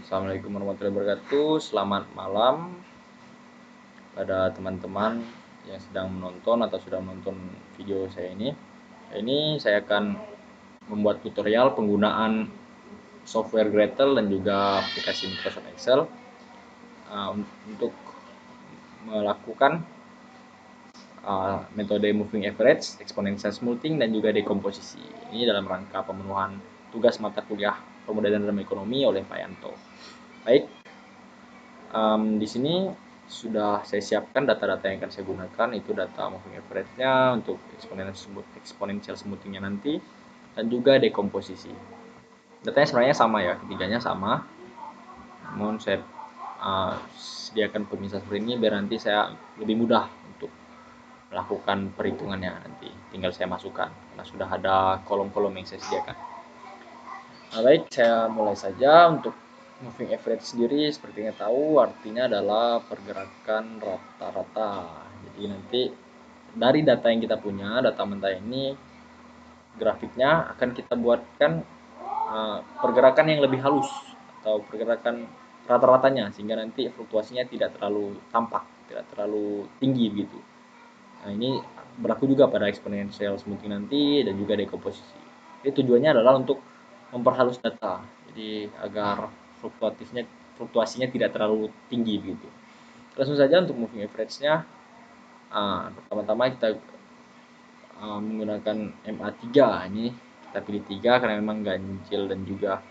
Assalamualaikum warahmatullahi wabarakatuh. Selamat malam pada teman-teman yang sedang menonton atau sudah menonton video saya ini. Ini saya akan membuat tutorial penggunaan software Gradle dan juga aplikasi Microsoft Excel untuk melakukan metode moving average, exponential smoothing, dan juga dekomposisi. Ini dalam rangka pemenuhan tugas mata kuliah Pemodalan dalam Ekonomi oleh Pak Yanto. Baik, di sini sudah saya siapkan data-data yang akan saya gunakan, itu data moving average-nya untuk exponential smoothing-nya nanti, dan juga dekomposisi. Datanya sebenarnya sama ya, ketiganya sama, namun saya sediakan pemisah seperti ini biar nanti saya lebih mudah untuk melakukan perhitungannya. Nanti tinggal saya masukkan karena sudah ada kolom-kolom yang saya sediakan. Baik, saya mulai saja. Untuk moving average sendiri sepertinya tahu artinya adalah pergerakan rata-rata. Jadi nanti dari data yang kita punya, data mentah ini, grafiknya akan kita buatkan pergerakan yang lebih halus atau pergerakan rata-ratanya, sehingga nanti fluktuasinya tidak terlalu tampak, tidak terlalu tinggi begitu. Nah, ini berlaku juga pada exponential smoothing nanti dan juga dekomposisi. Jadi tujuannya adalah untuk memperhalus data, jadi agar fluktuasinya tidak terlalu tinggi begitu. Langsung saja untuk moving average-nya, pertama-tama kita menggunakan MA3. Ini kita pilih 3 karena memang ganjil dan juga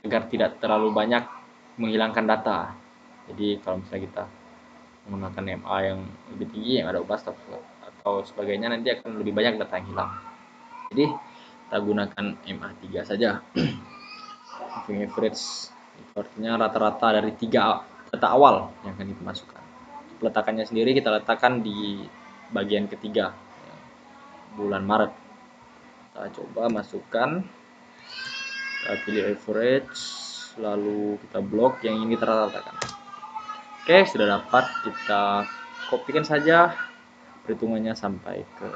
agar tidak terlalu banyak menghilangkan data. Jadi kalau misalnya kita menggunakan MA yang lebih tinggi, yang ada ubah atau sebagainya, nanti akan lebih banyak data yang hilang. Jadi kita gunakan MA3 saja. Moving average artinya rata-rata dari 3 data awal yang akan kita masukkan. Peletakannya sendiri kita letakkan di bagian ketiga, bulan Maret. Kita coba masukkan, kita pilih average, lalu kita blok yang ini terratakan. Oke, sudah dapat. Kita kopikan saja perhitungannya sampai ke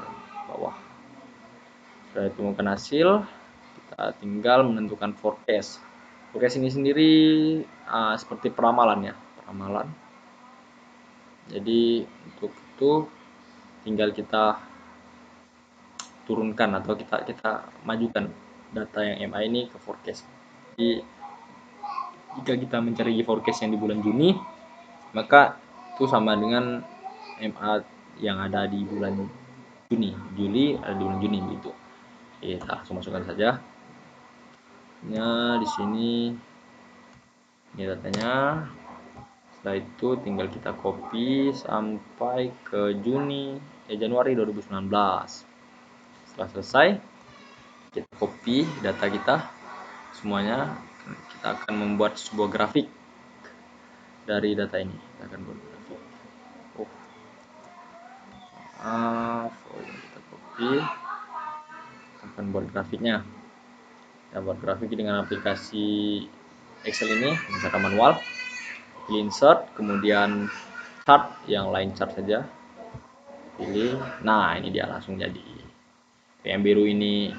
bawah. Sudah ditemukan hasil, kita tinggal menentukan forecast. Forecast ini sendiri seperti peramalan ya, peramalan. Jadi untuk itu tinggal kita turunkan atau kita majukan data yang MA ini ke forecast. Jadi jika kita mencari forecast yang di bulan Juni, maka itu sama dengan MA yang ada di bulan Juli ada di bulan Juni begitu. Kita langsung masukkan saja. Di sini ini datanya. Setelah itu tinggal kita copy sampai ke Januari 2019. Setelah selesai, kita copy data kita semuanya. Kita akan membuat sebuah grafik dari data ini. Kita akan buat grafik. Kita copy, kita akan buat grafiknya. Kita buat grafik dengan aplikasi Excel ini secara manual. Pilih insert, kemudian chart, yang line chart saja pilih. Nah, ini dia langsung jadi. Yang biru ini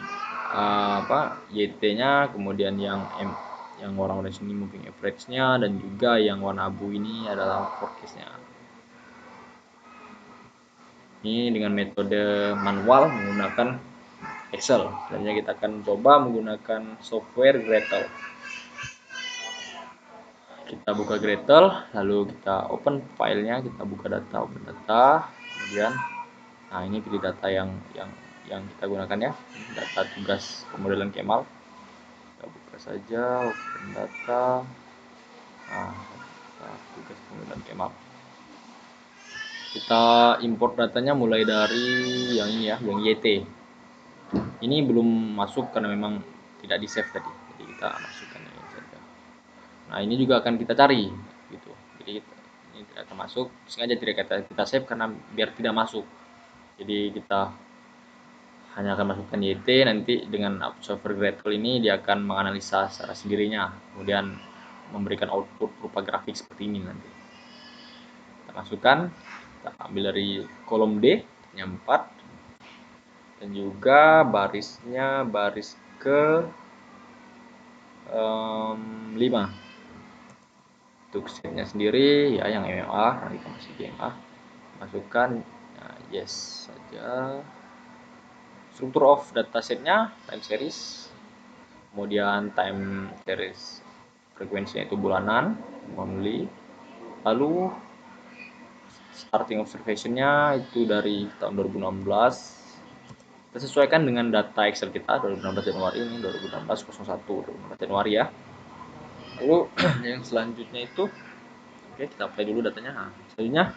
YT-nya, kemudian yang warna orange ini moving average-nya, dan juga yang warna abu ini adalah forecast-nya. Ini dengan metode manual menggunakan Excel. Selanjutnya kita akan coba menggunakan software Gradle. Kita buka Gradle, lalu kita open filenya, kita buka data, open data, kemudian ini pilih data yang kita gunakan ya, data tugas pemodelan Kemal. Kita buka saja, open data, tugas pemodelan Kemal. Kita import datanya mulai dari yang ini ya, yang YT. Ini belum masuk karena memang tidak di save tadi, jadi kita masukkan ini saja. Nah, ini juga akan kita cari gitu. Jadi ini tidak akan masuk, sengaja tidak kita save karena biar tidak masuk. Jadi kita hanya akan masukkan YT, nanti dengan software Gradle ini dia akan menganalisa secara sendirinya, kemudian memberikan output berupa grafik seperti ini nanti. Kita masukkan, kita ambil dari kolom D yang 4, dan juga barisnya baris ke 5. Untuk setnya sendiri ya yang MMA, nanti kita masih GMA masukkan. Nah, yes saja. Struktur of datasetnya time series, kemudian time series frekuensinya itu bulanan monthly, lalu starting observationnya itu dari tahun 2016. Kita sesuaikan dengan data Excel kita 2016 Januari ini 2016 01 2016 Januari ya. Lalu yang selanjutnya itu oke, kita apply dulu datanya. Nah, selanjutnya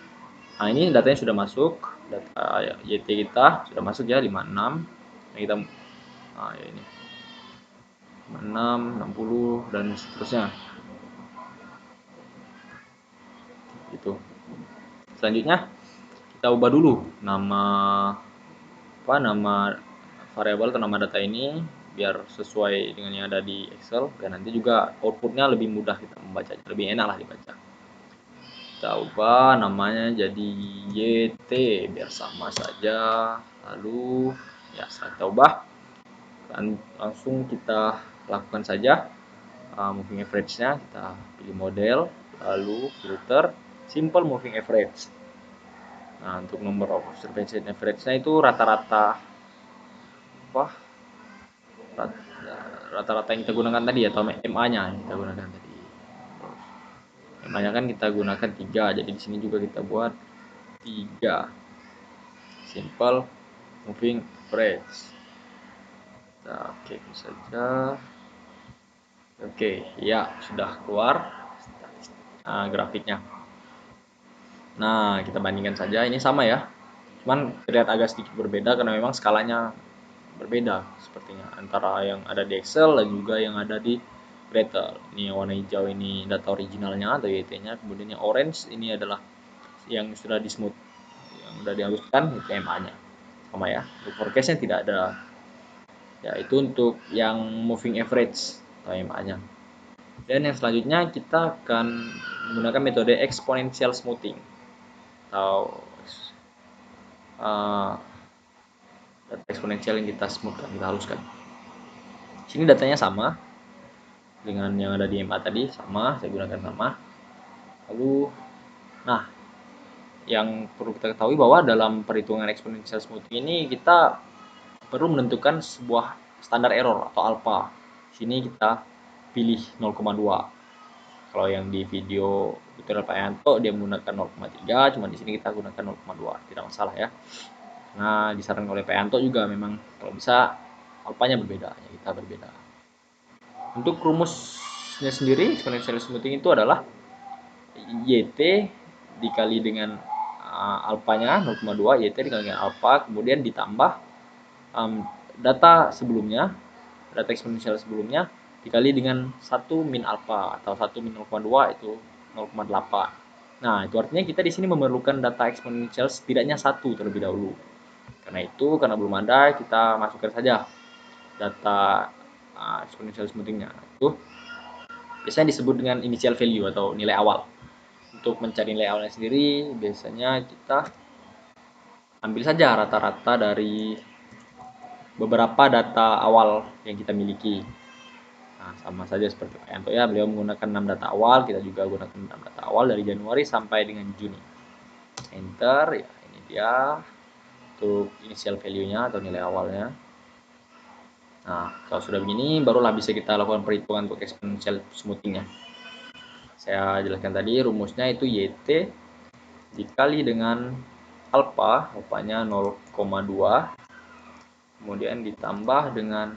ini datanya sudah masuk, data YT kita sudah masuk ya 56. Nah, kita ya ini 56, 60 dan seterusnya. Itu. Selanjutnya kita ubah dulu nama variabel atau nama data ini biar sesuai dengan yang ada di Excel, dan nanti juga outputnya lebih mudah kita membacanya, lebih enak lah dibaca. Kita ubah namanya jadi YT biar sama saja, lalu ya setelah kita ubah langsung kita lakukan saja moving average-nya. Kita pilih model, lalu filter simple moving average. Nah, untuk number of observation average-nya itu rata-rata rata-rata yang kita gunakan tadi atau MA-nya yang kita gunakan tadi. MA-nya kan kita gunakan 3, jadi di sini juga kita buat 3 simple moving average. Nah, oke saja. Oke, ya sudah keluar grafiknya. Nah, kita bandingkan saja, ini sama ya, cuman terlihat agak sedikit berbeda karena memang skalanya berbeda sepertinya antara yang ada di Excel dan juga yang ada di Gradle. Ini yang warna hijau ini data originalnya atau YT-nya, kemudian yang orange ini adalah yang sudah di smooth, yang sudah dihaluskan, itu MA-nya sama ya. Untuk forecast-nya tidak ada ya, itu untuk yang moving average atau MA-nya. Dan yang selanjutnya kita akan menggunakan metode exponential smoothing atau data eksponensial yang kita smoothkan, kita haluskan. Sini datanya sama dengan yang ada di MA tadi, sama, saya gunakan sama. Lalu, nah, yang perlu kita ketahui bahwa dalam perhitungan exponential smoothing ini kita perlu menentukan sebuah standar error atau alpha. Sini kita pilih 0,2. Kalau yang di video tutorial Pak Yanto dia menggunakan 0,3, cuma di sini kita gunakan 0,2, tidak masalah ya. Nah, disarankan oleh Pak Yanto juga memang kalau bisa alpanya berbeda, ya kita berbeda. Untuk rumusnya sendiri exponential smoothing itu adalah YT dikali dengan alpanya 0,2, YT dikali dengan alpha, kemudian ditambah data sebelumnya, data eksponensial sebelumnya dikali dengan 1 min alpha atau 1 min 0,2 itu 0,8. Nah, itu artinya kita di sini memerlukan data eksponensial setidaknya 1 terlebih dahulu. Karena belum ada, kita masukkan saja data exponential smoothingnya. Itu biasanya disebut dengan initial value atau nilai awal. Untuk mencari nilai awalnya sendiri, biasanya kita ambil saja rata-rata dari beberapa data awal yang kita miliki. Nah, sama saja seperti Pak Yanto ya, beliau menggunakan 6 data awal, kita juga gunakan 6 data awal dari Januari sampai dengan Juni. Enter, ya ini dia untuk initial value-nya atau nilai awalnya. Nah, kalau sudah begini, barulah bisa kita lakukan perhitungan untuk exponential smoothing-nya. Saya jelaskan tadi, rumusnya itu YT dikali dengan alpha, alpha-nya 0,2, kemudian ditambah dengan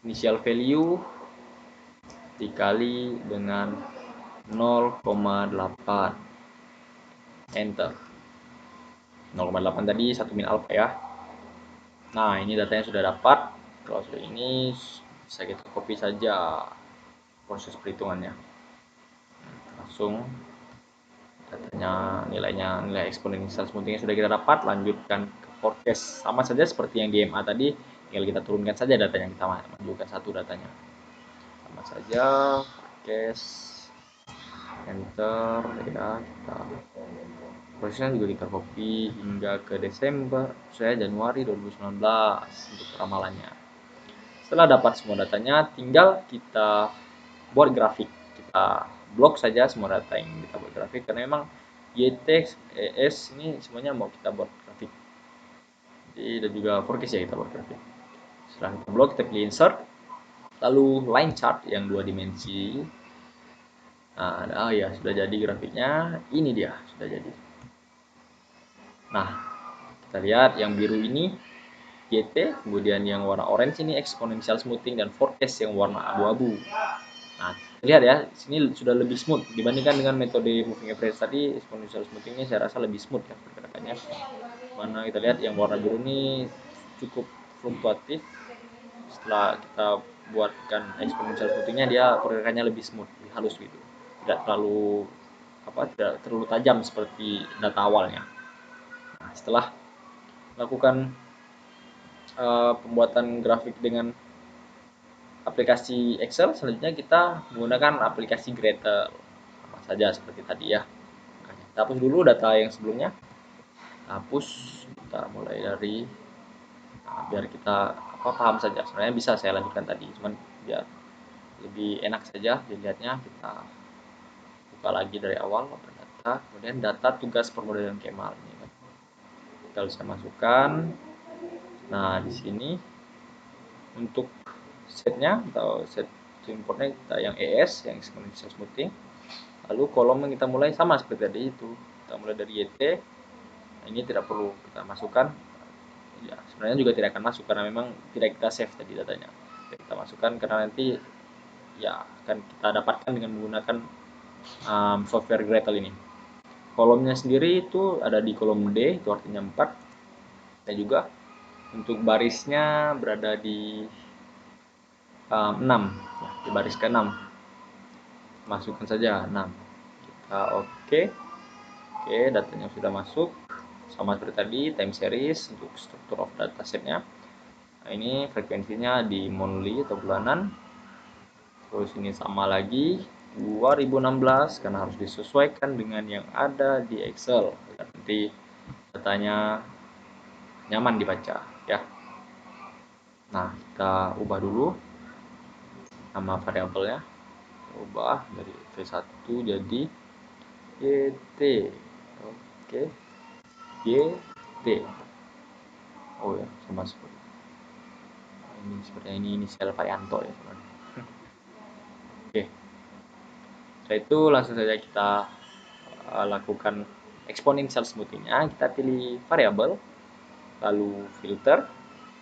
initial value dikali dengan 0,8. Enter. 0,8 tadi 1 min alpha ya. Nah, ini datanya sudah dapat. Kalau sudah ini bisa kita copy saja proses perhitungannya. Langsung datanya, nilai exponential smoothing sudah kita dapat. Lanjutkan ke forecast, sama saja seperti yang di MA tadi, tinggal kita turunkan saja datanya, kita masukkan satu datanya. Sama saja forecast, enter ya, kita prosesnya juga kita copy hingga ke Desember, saya Januari 2019 untuk ramalannya. Setelah dapat semua datanya, tinggal kita buat grafik. Kita blok saja semua data yang kita buat grafik, karena memang YT, ES ini semuanya mau kita buat grafik. Jadi dan juga forecast ya kita buat grafik. Setelah kita blok, kita pilih insert, lalu line chart yang 2 dimensi. Nah, ya sudah jadi grafiknya. Ini dia sudah jadi. Nah, kita lihat yang biru ini YT, kemudian yang warna orange ini exponential smoothing, dan forecast yang warna abu-abu. Nah, lihat ya, sini sudah lebih smooth dibandingkan dengan metode moving average tadi. Exponential smoothing ini saya rasa lebih smooth ya pergerakannya. Mana kita lihat yang warna biru ini cukup fluktuatif. Setelah kita buatkan exponential smoothingnya, dia pergerakannya lebih smooth, lebih halus gitu. Tidak terlalu tajam seperti data awalnya. Nah, setelah melakukan pembuatan grafik dengan aplikasi Excel, selanjutnya kita menggunakan aplikasi Gretel, sama saja seperti tadi ya. Kita hapus dulu data yang sebelumnya, hapus. Kita mulai dari biar kita paham saja. Sebenarnya bisa saya lanjutkan tadi, cuman biar lebih enak saja dilihatnya, kita buka lagi dari awal data, kemudian data tugas permodalan Kemal ini kan. Kita bisa masukkan. Nah, di sini untuk setnya atau set importnya kita yang ES, yang exponential smoothing. Lalu kolom yang kita mulai sama seperti tadi itu, kita mulai dari YT. Nah, ini tidak perlu kita masukkan ya, sebenarnya juga tidak akan masuk karena memang tidak kita save tadi datanya. Kita masukkan karena nanti ya akan kita dapatkan dengan menggunakan software Gretel ini. Kolomnya sendiri itu ada di kolom D, itu artinya 4, dan juga untuk barisnya berada di 6 ya, di baris ke-6. Masukkan saja 6. Kita oke, datanya sudah masuk sama seperti tadi, time series untuk struktur of data setnya. Nah, ini frekuensinya di monthly atau bulanan. Terus ini sama lagi 2016 karena harus disesuaikan dengan yang ada di Excel agar nanti datanya nyaman dibaca ya. Nah, kita ubah dulu nama variabelnya, ubah dari V1 jadi YT. Oke, YT. Oh ya, sama seperti ini, seperti ini inisial Payanto ya teman. Oke, setelah itu langsung saja kita lakukan exponential smoothingnya. Kita pilih variabel, lalu filter,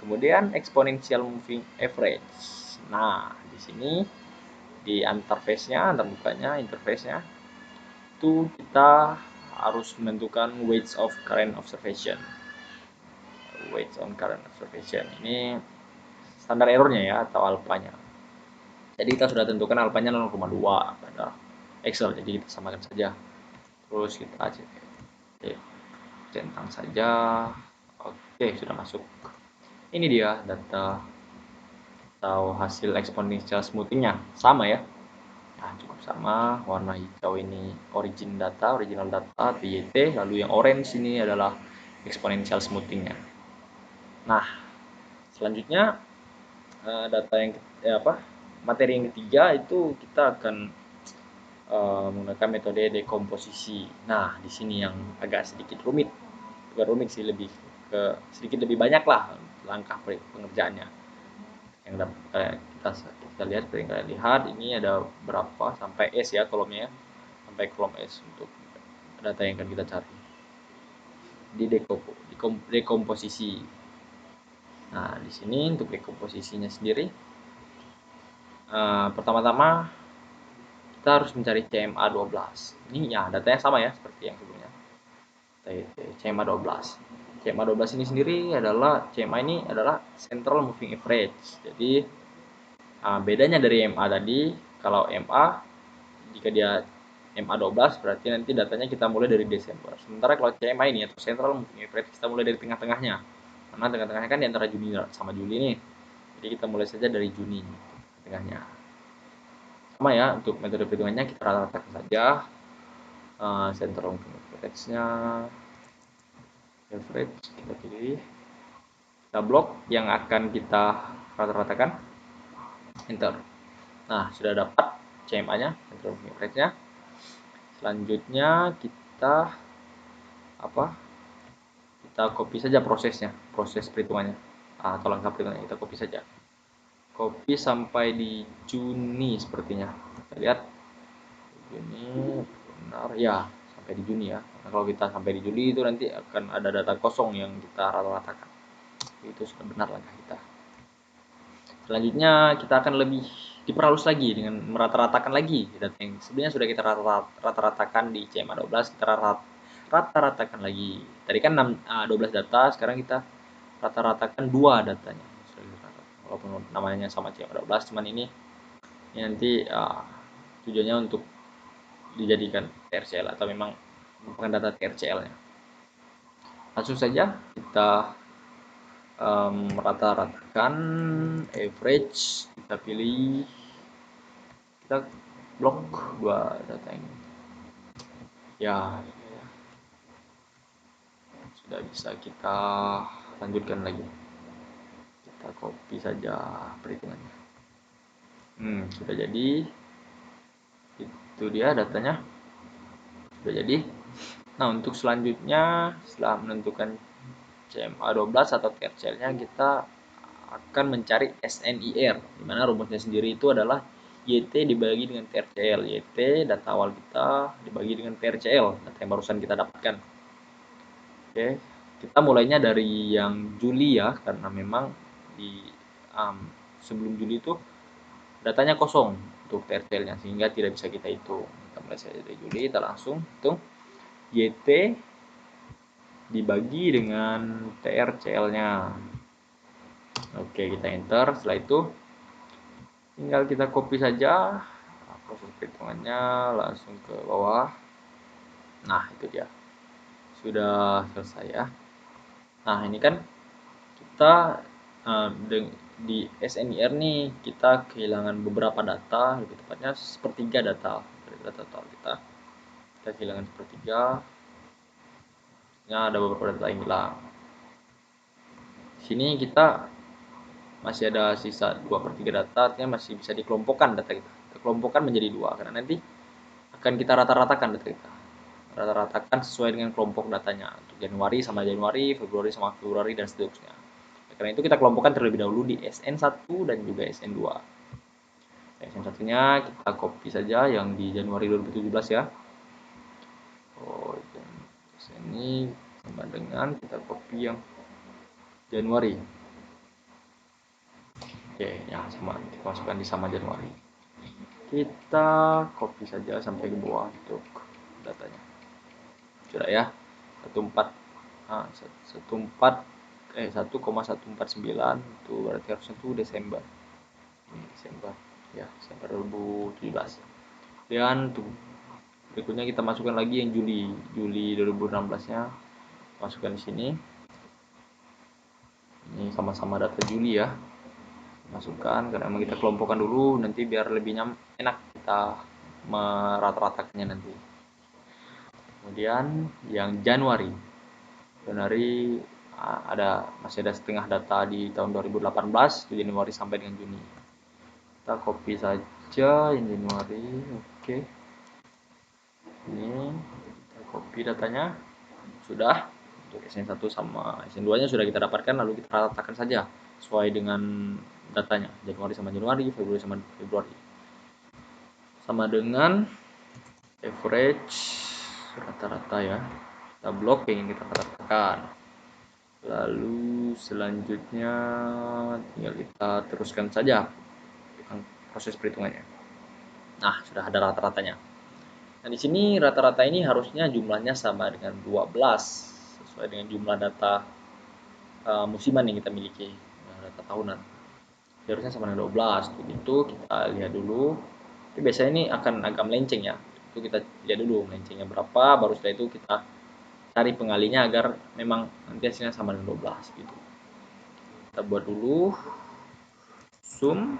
kemudian exponential moving average. Nah, di sini di interface-nya, antar bukanya interface-nya itu kita harus menentukan weights of current observation. Weights on current observation ini standar errornya ya, atau alpanya. Jadi kita sudah tentukan alpanya 0,2 pada Excel, jadi kita samakan saja. Terus kita centang saja. Oke, sudah masuk. Ini dia data atau hasil exponential smoothingnya, sama ya. Nah, cukup sama. Warna hijau ini original data atau YT, lalu yang orange ini adalah exponential smoothingnya. Nah, selanjutnya data yang materi yang ketiga itu kita akan menggunakan metode dekomposisi. Nah, di sini yang agak sedikit rumit, bukan rumit sih, lebih ke sedikit lebih banyak lah langkah pengerjaannya. Yang dapat kita lihat, seperti yang kalian lihat, ini ada berapa sampai S ya kolomnya ya, sampai kolom S untuk data yang akan kita cari di dekomposisi. Nah, di sini untuk dekomposisinya sendiri, pertama-tama kita harus mencari CMA 12. Ini ya datanya sama ya seperti yang sebelumnya. CMA 12. CMA 12 ini sendiri adalah central moving average. Jadi bedanya dari MA tadi, kalau MA jika dia MA 12 berarti nanti datanya kita mulai dari Desember. Sementara kalau CMA ini atau central moving average kita mulai dari tengah-tengahnya. Karena tengah-tengahnya kan di antara Juni sama Juli nih. Jadi kita mulai saja dari Juni tengahnya. Sama ya, untuk metode perhitungannya kita rata-ratakan saja central moving average-nya. Average kita pilih, kita blok yang akan kita rata-ratakan. enter. Nah, sudah dapat CMA-nya, central moving average-nya. Selanjutnya kita kita copy saja proses perhitungannya atau langkah perhitungannya, kita copy saja. Copy sampai di Juni sepertinya. Kita lihat Juni, benar ya, sampai di Juni ya. Nah, kalau kita sampai di Juli itu nanti akan ada data kosong yang kita rata-ratakan. Itu sudah benar langkah kita. Selanjutnya kita akan lebih diperhalus lagi dengan merata-ratakan lagi data yang sebenarnya sudah kita rata-ratakan di CMA 12, kita rata-ratakan lagi. Tadi kan 12 data, sekarang kita rata-ratakan 2 datanya. Walaupun namanya sama CMA 12, cuman ini nanti tujuannya untuk dijadikan TRCL atau memang bukan data TRCL-nya. Langsung saja kita rata-ratakan average, kita pilih, kita blok 2 data ini ya, sudah bisa kita lanjutkan lagi, kita copy saja perhitungannya. Sudah jadi, itu dia datanya sudah jadi. Nah, untuk selanjutnya setelah menentukan CMA 12 atau TRCL-nya, kita akan mencari SNIR, di mana rumusnya sendiri itu adalah YT dibagi dengan TRCL. YT data awal kita dibagi dengan TRCL, data yang barusan kita dapatkan. Oke, kita mulainya dari yang Juli ya, karena memang di sebelum Juli itu datanya kosong untuk TRCL-nya, sehingga tidak bisa kita hitung. Kita mulai dari Juli, kita langsung hitung YT dibagi dengan TRCL-nya. Oke, kita enter. Setelah itu tinggal kita copy saja proses perhitungannya langsung ke bawah. Nah, itu dia, sudah selesai ya. Nah, ini kan kita di SNIR nih kita kehilangan beberapa data, lebih tepatnya sepertiga data dari data total kita kehilangan sepertiga. Ada beberapa data yang hilang. Sini kita masih ada sisa 2/3 data, artinya masih bisa dikelompokkan data kita. Kita kelompokkan menjadi 2 karena nanti akan kita rata-ratakan data kita. Rata-ratakan sesuai dengan kelompok datanya. Untuk Januari sama Januari, Februari sama Februari, dan seterusnya. Karena itu kita kelompokkan terlebih dahulu di SN1 dan juga SN2. SN1-nya kita copy saja yang di Januari 2017 ya. Ini sama dengan kita copy yang Januari. Oke, ya sama, kita masukkan di sama Januari. Kita copy saja sampai ke bawah untuk datanya. Sudah ya. 1,149 itu berarti harusnya itu Desember. Ini Desember ya, Desember 2017. Dan tuh berikutnya kita masukkan lagi yang Juli 2016-nya. Masukkan di sini. Ini sama-sama data Juli ya. Masukkan karena memang kita kelompokkan dulu, nanti biar lebih enak kita merata-ratakannya nanti. Kemudian yang Januari masih ada setengah data di tahun 2018, di Januari sampai dengan Juni. Kita copy saja yang Januari. Oke, ini kita copy datanya. Sudah, untuk SN1 sama SN2 nya sudah kita dapatkan, lalu kita ratakan saja sesuai dengan datanya, Januari sama Januari, Februari sama Februari, sama dengan average rata-rata ya. Kita blok yang ingin kita ratakan. Lalu selanjutnya tinggal kita teruskan saja proses perhitungannya. Nah, sudah ada rata-ratanya. Nah, di sini rata-rata ini harusnya jumlahnya sama dengan 12 sesuai dengan jumlah data musiman yang kita miliki, data tahunan. Harusnya sama dengan 12. Itu kita lihat dulu. Tapi biasanya ini akan agak melenceng ya. Itu kita lihat dulu melencengnya berapa, baru setelah itu kita cari pengalinya agar memang nanti hasilnya sama dengan 12 gitu. Kita buat dulu sum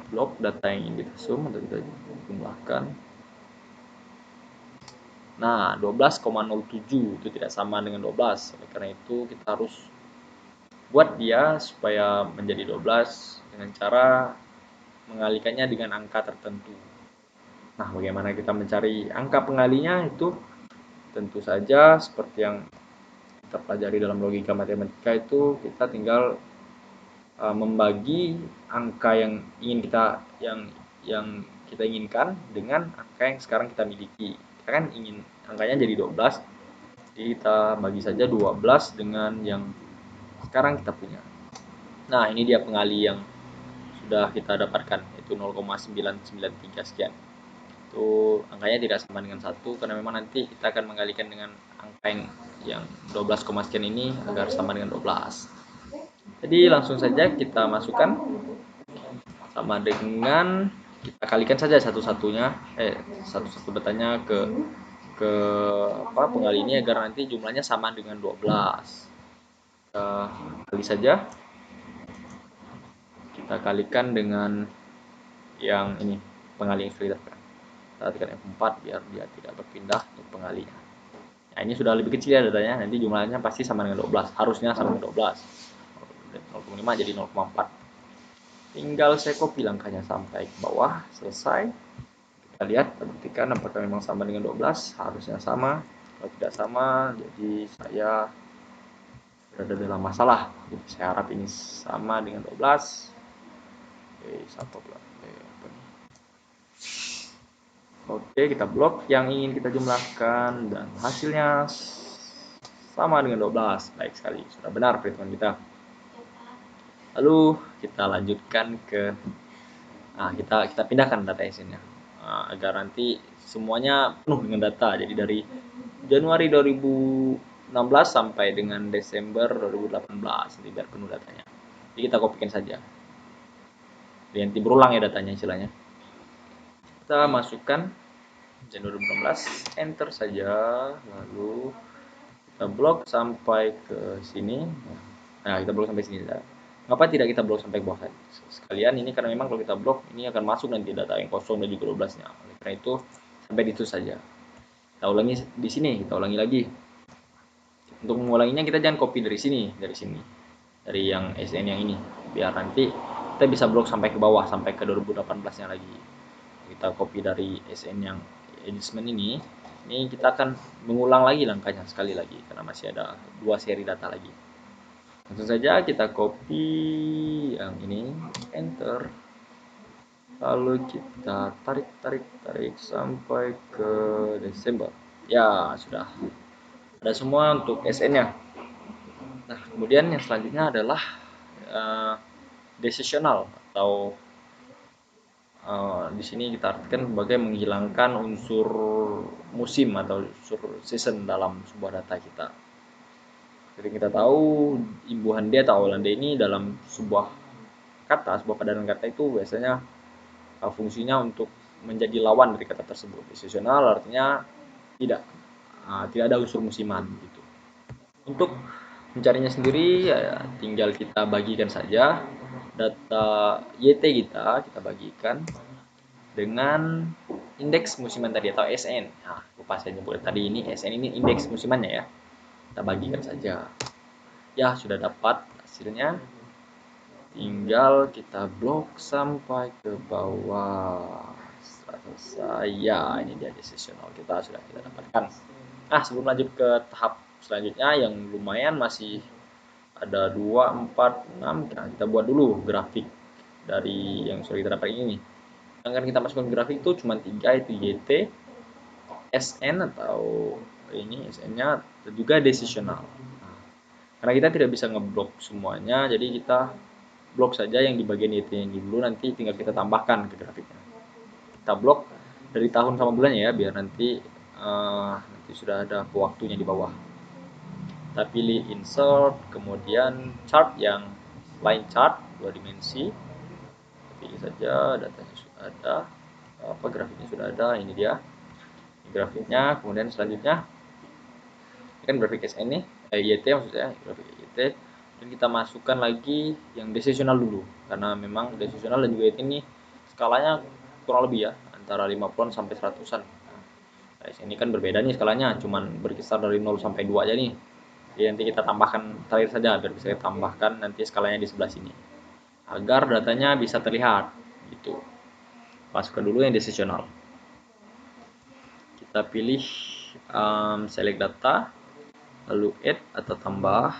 blok data yang ingin kita sum atau kita jumlahkan. Nah, 12,07 itu tidak sama dengan 12. Oleh karena itu kita harus buat dia supaya menjadi 12 dengan cara mengalihkannya dengan angka tertentu. Nah, bagaimana kita mencari angka pengalinya itu tentu saja seperti yang kita pelajari dalam logika matematika itu kita tinggal membagi angka yang ingin yang kita inginkan dengan angka yang sekarang kita miliki. Kita kan ingin angkanya jadi 12, jadi kita bagi saja 12 dengan yang sekarang kita punya. Nah, ini dia pengali yang sudah kita dapatkan, yaitu 0,993 sekian. Itu angkanya tidak sama dengan 1 karena memang nanti kita akan menggalikan dengan angka yang 12, sekian ini agar sama dengan 12. Jadi langsung saja kita masukkan sama dengan kita kalikan saja satu-satunya satu-satu datanya ke pengali ini agar nanti jumlahnya sama dengan 12. Kita kali saja, kita kalikan dengan yang ini pengali yang sudah kita tekan F4 biar dia tidak berpindah untuk pengalinya. Nah, ini sudah lebih kecil ya datanya, nanti jumlahnya pasti sama dengan 12, harusnya sama dengan 12. 0,5 jadi 0,4. Tinggal saya copy langkahnya sampai ke bawah, selesai. Kita lihat, buktikan apakah memang sama dengan 12, harusnya sama. Kalau tidak sama, jadi saya berada dalam masalah. Jadi saya harap ini sama dengan 12. Oke, satu Oke, kita blok yang ingin kita jumlahkan dan hasilnya sama dengan 12. Baik sekali, sudah benar perhitungan kita. Lalu kita lanjutkan ke kita pindahkan data SN-nya agar nanti semuanya penuh dengan data. Jadi dari Januari 2016 sampai dengan Desember 2018, jadi biar penuh datanya. Jadi kita kopikan saja. Jadi nanti berulang ya datanya istilahnya. Kita masukkan Januari 2016, enter saja, lalu kita blok sampai ke sini. Nah, kita blok sampai sini. Mengapa tidak kita blok sampai bawah sekalian ini, karena memang kalau kita blok ini akan masuk nanti data yang kosong dan juga 12-nya. Oleh karena itu sampai di situ saja. Kita ulangi di sini, kita ulangi lagi. Untuk mengulanginya kita jangan copy dari sini, dari yang SN yang ini, biar nanti kita bisa blok sampai ke bawah, sampai ke 2018-nya lagi. Kita copy dari SN yang adjustment ini kita akan mengulang lagi langkahnya sekali lagi karena masih ada 2 seri data lagi. Langsung saja kita copy yang ini, enter, lalu kita tarik sampai ke Desember. Ya, sudah ada semua untuk SN-nya. Nah, kemudian yang selanjutnya adalah decisional atau di sini kita artikan sebagai menghilangkan unsur musim atau unsur season dalam sebuah data kita. Jadi kita tahu imbuhan D atau awalan D ini dalam sebuah padanan kata itu biasanya fungsinya untuk menjadi lawan dari kata tersebut. Seasonal artinya tidak ada unsur musiman gitu. Untuk mencarinya sendiri ya tinggal kita bagikan saja data YT kita bagikan dengan indeks musiman tadi atau SN. Nah, lupa saya nyebut tadi ini SN ini indeks musimannya ya. Kita bagikan saja. Ya, sudah dapat hasilnya. Tinggal kita blok sampai ke bawah. Selesai. Ya, ini dia decisional kita sudah kita dapatkan. Nah, sebelum lanjut ke tahap selanjutnya yang lumayan masih ada 2, 4, 6. Nah, kita buat dulu grafik dari yang sudah kita dapat ini. Yang akan kita masukkan grafik itu cuma 3, itu YT, SN atau ini SN-nya, dan juga decisional. Nah, karena kita tidak bisa ngeblok semuanya, jadi kita blok saja yang di bagian YT yang dulu, nanti tinggal kita tambahkan ke grafiknya. Kita blok dari tahun sama bulannya ya, biar nanti sudah ada waktunya di bawah. Kita pilih insert, kemudian chart yang line chart 2 dimensi. Pilih saja, datanya sudah ada, grafiknya sudah ada, ini dia grafiknya. Kemudian selanjutnya kan grafik SN nih, YT maksudnya, grafik YT, dan kita masukkan lagi yang decisional dulu, karena memang decisional dan juga YT ini skalanya kurang lebih ya antara 50-an sampai 100-an. Nah, ini kan berbeda nih skalanya, cuman berkisar dari 0 sampai 2 aja nih. Jadi nanti kita tambahkan terakhir saja biar bisa kita tambahkan nanti skalanya di sebelah sini agar datanya bisa terlihat gitu. Masukkan dulu yang decisional. Kita pilih select data, lalu add atau tambah.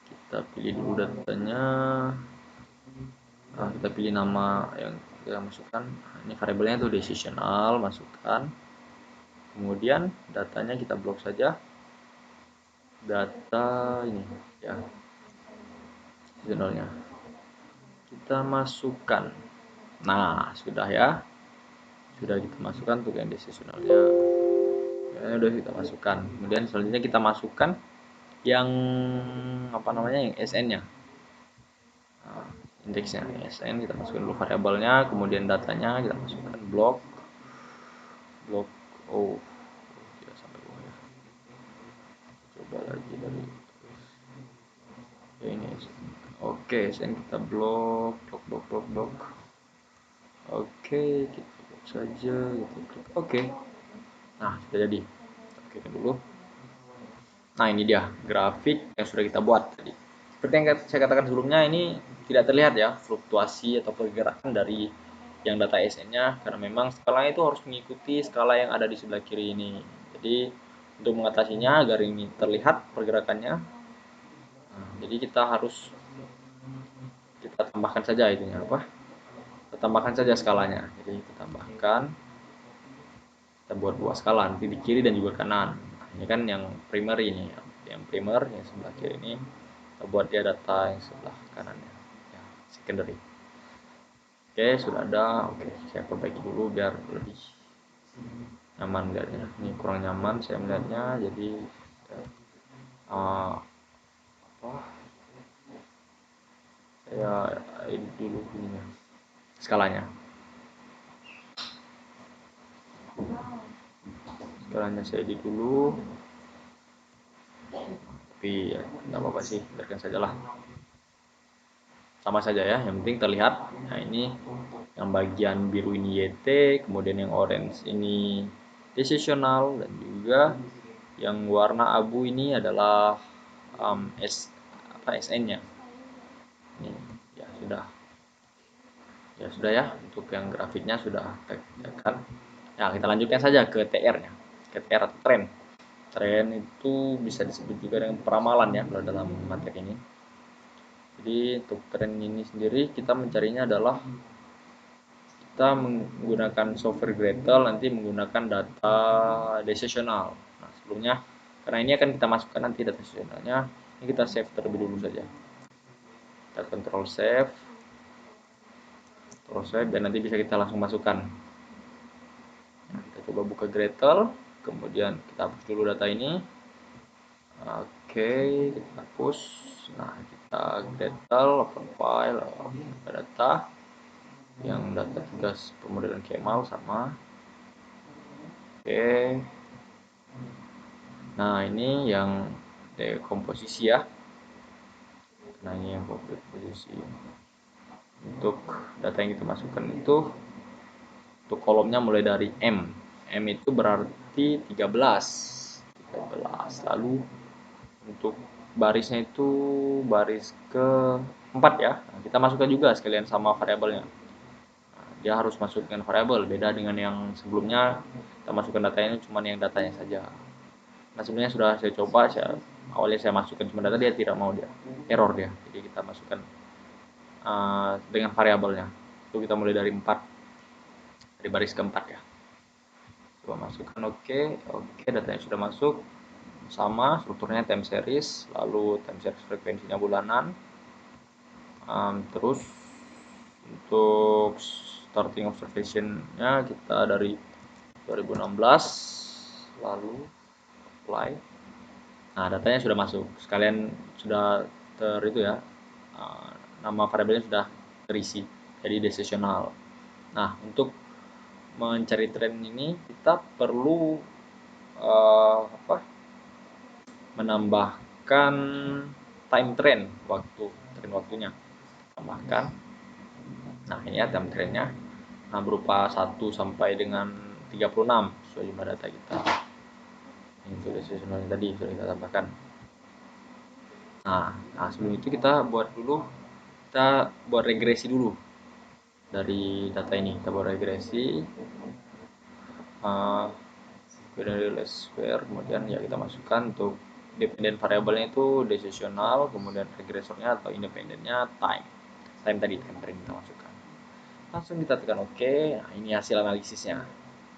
Kita pilih dulu datanya. Kita pilih nama yang kita masukkan. Ini variabelnya itu decisional, masukkan. Kemudian datanya kita blok saja. Data ini ya, decisionalnya kita masukkan. Nah, sudah ya. Sudah kita masukkan untuk yang decisionalnya. Ya, udah kita masukkan. Kemudian selanjutnya kita masukkan yang apa namanya, yang SN-nya. Nah, indeksnya SN kita masukkan dulu variabelnya, kemudian datanya kita masukkan blok oh tidak sampai bawah ya. Coba lagi dari ya ini. Oke, SN kita blok. Oke, kita blok saja, kita klik oke. Nah, sudah jadi. Oke dulu. Nah, ini dia grafik yang sudah kita buat tadi. Seperti yang saya katakan sebelumnya, ini tidak terlihat ya fluktuasi atau pergerakan dari yang data SN-nya karena memang skalanya itu harus mengikuti skala yang ada di sebelah kiri ini. Jadi untuk mengatasinya agar ini terlihat pergerakannya, nah, jadi kita harus tambahkan saja itunya apa? Kita tambahkan saja skalanya. Jadi kita tambahkan, kita buat dua skala nanti di kiri dan juga kanan. Nah, ini kan yang primary ini, yang primer yang sebelah kiri ini kita buat dia data yang sebelah kanannya, ya, secondary. Oke, sudah ada. Oke, saya perbaiki dulu biar lebih nyaman melihatnya. Ini kurang nyaman saya melihatnya, jadi apa? Saya edit dulu ininya, skalanya. Skalanya saya edit dulu. Tapi ya, nggak apa-apa sih, biarkan sajalah. Sama saja ya, yang penting terlihat. Nah, ini yang bagian biru ini YT, kemudian yang orange ini decisional, dan juga yang warna abu ini adalah SN-nya. Ini ya sudah. Ya sudah ya, untuk yang grafiknya sudah tekan. Nah, kita lanjutkan saja ke TR-nya. Ke TR atau tren. Tren itu bisa disebut juga dengan peramalan ya kalau dalam materi ini. Jadi untuk tren ini sendiri kita mencarinya adalah kita menggunakan software Gradle, nanti menggunakan data decisional. Nah, sebelumnya karena ini akan kita masukkan nanti data decisionalnya, ini kita save terlebih dulu saja. Kita control save, dan nanti bisa kita langsung masukkan. Nah, kita coba buka Gradle, kemudian kita hapus dulu data ini. Oke, kita hapus. Nah, kita Gradle, open file, data yang data tugas pemodelan Kemal sama. Oke, nah ini yang komposisi ya. Nah, ini yang komposisi. Untuk data yang kita masukkan itu untuk kolomnya mulai dari M itu berarti 13. Lalu untuk barisnya itu baris ke 4 ya. Nah, kita masukkan juga sekalian sama variabelnya. Dia harus masuk dengan variabel, beda dengan yang sebelumnya kita masukkan datanya cuma yang datanya saja. Nah, sebenarnya sudah saya coba, awalnya saya masukkan cuma data, dia tidak mau, dia error dia. Jadi kita masukkan dengan variabelnya. Itu kita mulai dari 4, dari baris keempat ya. Coba masukkan oke, datanya sudah masuk. Sama strukturnya time series, lalu time series frekuensinya bulanan. Terus untuk starting observation-nya kita dari 2016, lalu apply. Nah, datanya sudah masuk, sekalian sudah itu ya, nama variabelnya sudah terisi, jadi decisional. Nah, untuk mencari tren ini kita perlu menambahkan time trend, tren waktunya tambahkan. Nah, ini ya time trendnya. Nah, berupa 1 sampai dengan 36 sesuai jumlah data kita. Ini decisional tadi sudah kita tambahkan. Nah, sebelum itu kita buat regresi dulu dari data ini. Kita buat regresi, uh, binary least square, kemudian ya kita masukkan untuk dependent variabelnya itu decisional, kemudian regresornya atau independennya time frame kita masukkan. Langsung kita tekan OK. Nah, ini hasil analisisnya,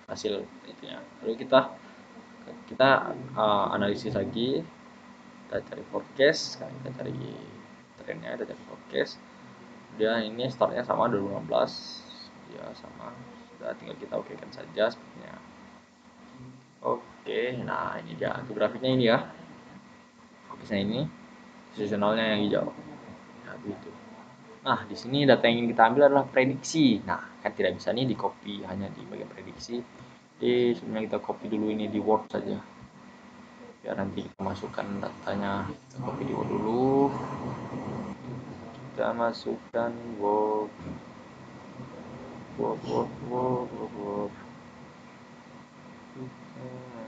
hasil itunya. Lalu kita analisis lagi, kita cari forecast, kita cari trennya, kita cari forecast. Dia ini startnya sama 2015, ya sama, sudah tinggal kita oke kan saja sepertinya. Oke, nah ini dia untuk grafiknya ini ya, fokusnya ini, seasonalnya yang hijau, ya begitu. Nah, di sini data yang ingin kita ambil adalah prediksi. Nah, kan tidak bisa nih di copy hanya di bagian prediksi. Jadi sebenarnya kita copy dulu ini di Word saja, biar nanti kita masukkan datanya. Kita copy di Word dulu, kita masukkan Word.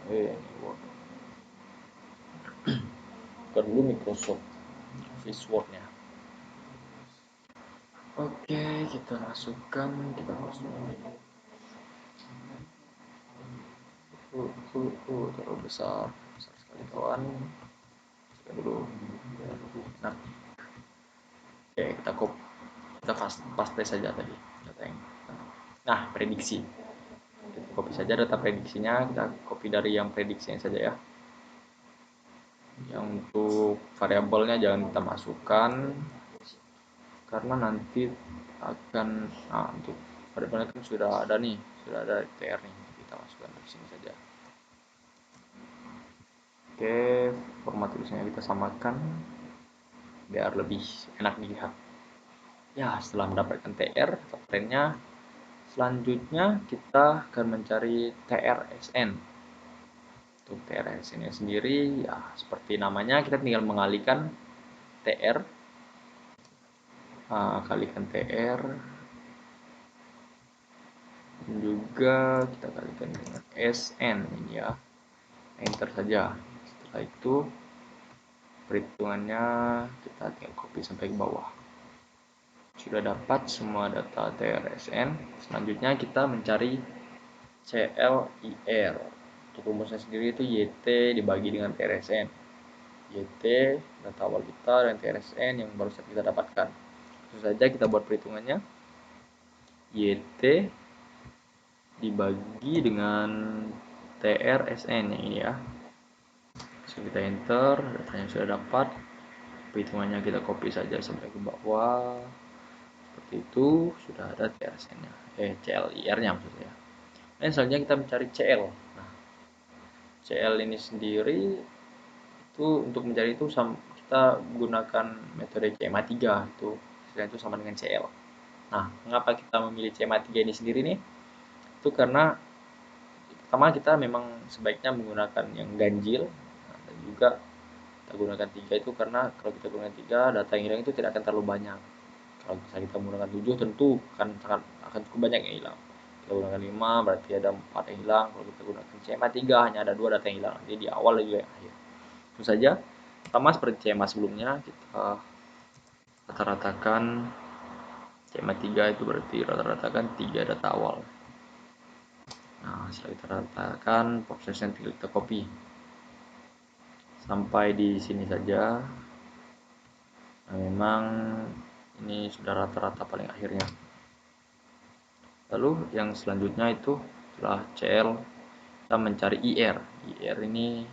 Ini Word. Buka dulu Microsoft Office Word-nya. Oke, kita masukkan. Terlalu besar sekali kawan. Masukkan dulu. Nah, oke, kita paste saja tadi data yang. Nah, prediksi. Kita copy saja data prediksinya, kita copy dari yang prediksinya saja ya. Yang untuk variabelnya jangan kita masukkan karena nanti untuk variabelnya kan sudah ada TR nih, kita masukkan di sini saja. Oke, format tulisannya kita samakan biar lebih enak dilihat. Ya, setelah mendapatkan TR atau trennya, selanjutnya kita akan mencari TRSN. Untuk TRSN sendiri ya seperti namanya, kita tinggal mengalihkan TR, kalikan TR, dan juga kita kalikan dengan SN ini ya, enter saja. Setelah itu perhitungannya kita tinggal copy sampai ke bawah. Sudah dapat semua data TRSN. Selanjutnya kita mencari CLIR. Untuk rumusnya sendiri itu YT dibagi dengan TRSN. YT data awal kita dan TRSN yang baru saja kita dapatkan. Langsung saja kita buat perhitungannya. YT dibagi dengan TRSN yang ini ya. So, kita enter, datanya sudah dapat. Perhitungannya kita copy saja sampai ke bawah. Seperti itu, sudah ada TRSN-nya. CLIR-nya maksud saya. Dan selanjutnya kita mencari CL. Nah, CL ini sendiri itu untuk mencari itu kita gunakan metode CMA3 itu, itu sama dengan CL. Nah, mengapa kita memilih CMA3 ini sendiri nih? Itu karena pertama kita memang sebaiknya menggunakan yang ganjil, dan juga kita gunakan 3 itu karena kalau kita gunakan 3 data yang hilang itu tidak akan terlalu banyak. Kalau misalnya kita menggunakan 7 tentu akan cukup banyak yang hilang. Kita gunakan 5 berarti ada 4 yang hilang. Kalau kita gunakan CMA3 hanya ada 2 data yang hilang. Jadi di awal dan juga yang akhir. Tentu saja sama seperti CMA sebelumnya, kita rata-ratakan CMA3 itu berarti rata-ratakan 3 data awal. Nah, setelah kita ratakan, prosesnya tinggal kita copy sampai di sini saja. Nah, memang ini sudah rata-rata paling akhirnya. Lalu yang selanjutnya itu setelah CL kita mencari IR. IR ini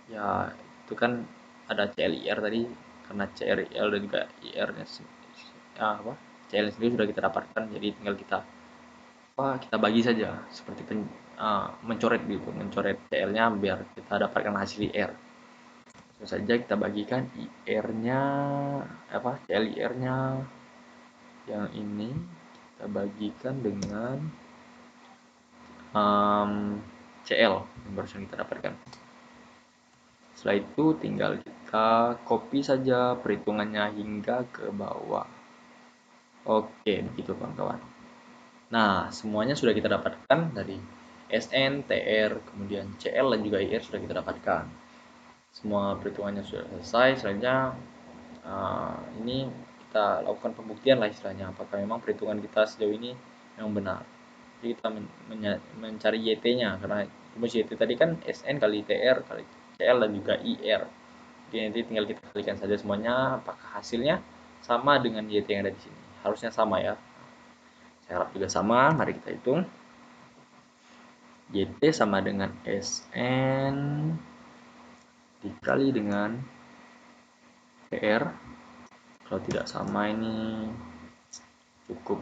ya itu kan ada CLIR tadi, karena CRL dan juga IR-nya CL sendiri sudah kita dapatkan, jadi tinggal kita bagi saja seperti mencoret gitu, mencoret CL-nya biar kita dapatkan hasil IR. Langsung saja kita bagikan IR-nya CLIR-nya yang ini kita bagikan dengan CL yang barusan kita dapatkan. Setelah itu tinggal kita copy saja perhitungannya hingga ke bawah. Oke, begitu kawan-kawan. Nah, semuanya sudah kita dapatkan dari SN, TR, kemudian CL dan juga IR sudah kita dapatkan. semua perhitungannya sudah selesai. Selanjutnya ini kita lakukan pembuktian lah istilahnya, apakah memang perhitungan kita sejauh ini yang benar. Jadi kita mencari YT-nya, karena rumus YT tadi kan SN kali TR kali CL dan juga IR. Jadi nanti tinggal kita kalikan saja semuanya, apakah hasilnya sama dengan YT yang ada di sini. Harusnya sama ya. Saya harap juga sama. Mari kita hitung. YT sama dengan SN dikali dengan TR. Kalau tidak sama ini cukup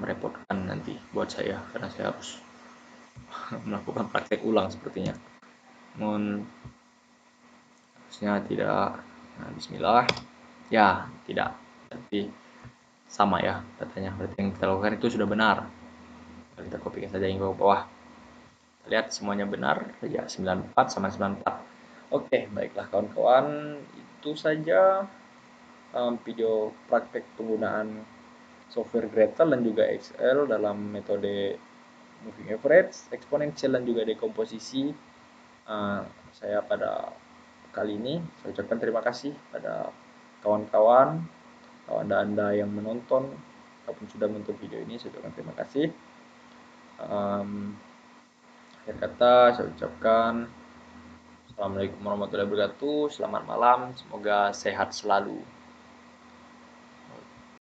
merepotkan nanti buat saya, karena saya harus melakukan praktek ulang sepertinya. Namun harusnya tidak. Nah, bismillah. Ya, tidak. Berarti sama ya datanya. Berarti yang kita lakukan itu sudah benar. Kita kopikan saja info ke bawah. Kita lihat semuanya benar. Ya, 94 sama 94. Oke, baiklah kawan-kawan. Itu saja video praktek penggunaan software Gretel dan juga Excel dalam metode moving average, eksponensial dan juga dekomposisi. Saya pada kali ini saya ucapkan terima kasih pada kawan-kawan atau anda yang menonton ataupun sudah menonton video ini. Saya ucapkan terima kasih. Akhir kata saya ucapkan Assalamualaikum warahmatullahi wabarakatuh. Selamat malam, semoga sehat selalu.